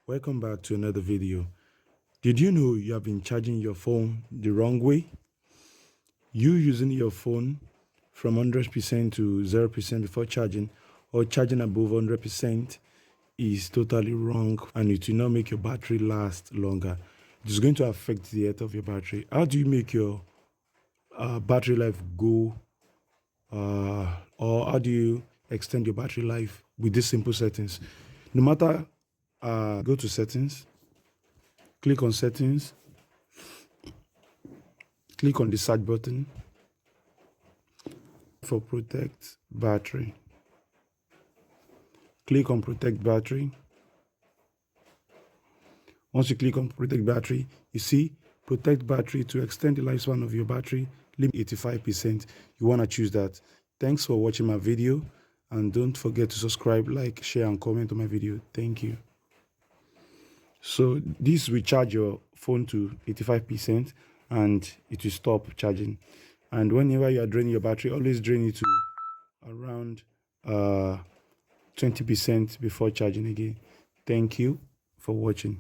Welcome back to another video. Did you know you have been charging your phone the wrong way? You using your phone from 100% to 0% before charging, or charging above 100% is totally wrong, and it will not make your battery last longer. It is going to affect the health of your battery. How do you make your battery life go, or how do you extend your battery life with these simple settings? No matter, go to settings, click on settings, click on the search button for protect battery. Click on protect battery. Once you click on protect battery, you see protect battery to extend the lifespan of your battery, limit 85%. You want to choose that. Thanks for watching my video, and don't forget to subscribe, like, share and comment on my video. Thank you. So this will charge your phone to 85% and it will stop charging. And whenever you are draining your battery, always drain it to around 20% before charging again. Thank you for watching.